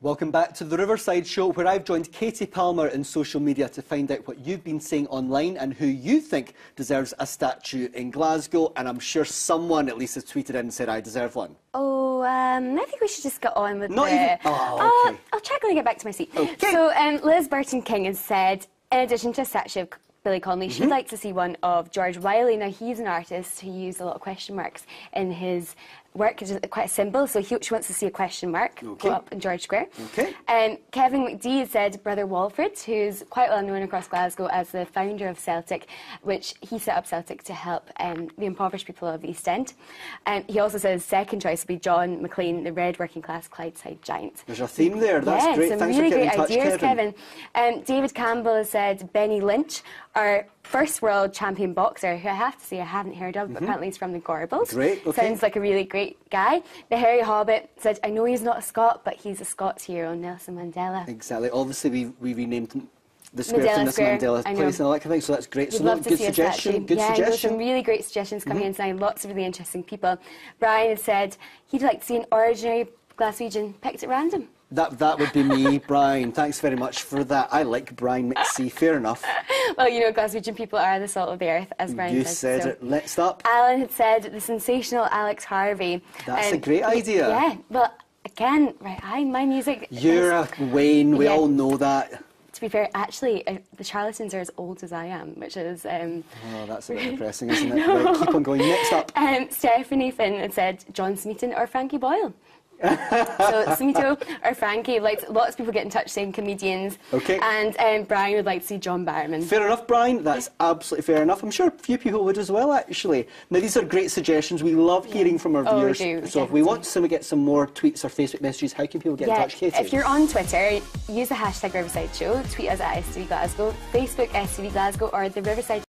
Welcome back to the Riverside show, where I've joined Katie Palmer in social media to find out what you've been saying online and who you think deserves a statue in Glasgow. And I'm sure someone at least has tweeted in and said, I deserve one. Oh, I think we should just get on with Not the... even... Oh, okay. I'll check when I get back to my seat. Okay. So, Liz Burton-King has said, in addition to a statue of Billy Connolly, she'd like to see one of George Wiley. Now, he's an artist who used a lot of question marks in his work. It's quite a symbol, so she wants to see a question mark go up in George Square. Okay. Kevin McDee said Brother Walford, who's quite well known across Glasgow as the founder of Celtic, which he set up Celtic to help the impoverished people of the East End. He also says his second choice would be John McLean, the red working class Clydeside giant. There's a theme there. That's great. Some Thanks really for getting great in touch, ideas, Kevin. David Campbell has said Benny Lynch, our first world champion boxer, who I have to say I haven't heard of, but apparently he's from the Gorbals. Great, okay. Sounds like a really great guy. The Hairy Hobbit said, I know he's not a Scot, but he's a Scots hero, Nelson Mandela. Exactly. Obviously, we renamed the square Mandela to Nelson Square, Mandela I know. Place and all that kind of thing, so that's great. We'd So love to good see suggestion. A Good statue. suggestion. Some really great suggestions coming in tonight. Lots of really interesting people. Brian has said he'd like to see an ordinary Glaswegian picked at random. That would be me, Brian. Thanks very much for that. I like Brian McSee. Fair enough. Well, you know, Glaswegian people are the salt of the earth, as Brian You says. said so. it. Next up. Alan had said the sensational Alex Harvey. That's a great idea. Yeah, well, again, right, my music... You're a Wayne, we all know that. To be fair, actually, the Charlatans are as old as I am, which is... Oh, that's a bit depressing, isn't it? Right, keep on going. Next up. Stephanie Finn had said John Smeaton or Frankie Boyle. So Smeato or Frankie, lots of people get in touch saying comedians. Okay. And Brian would like to see John Barrowman. Fair enough, Brian. That's absolutely fair enough. I'm sure a few people would as well, actually. Now, these are great suggestions. We love hearing from our viewers. We do, so if we want to get some more tweets or Facebook messages, how can people get in touch, Katie? If you're on Twitter, use the hashtag Riverside Show, tweet us at STV Glasgow, Facebook STV Glasgow, or the Riverside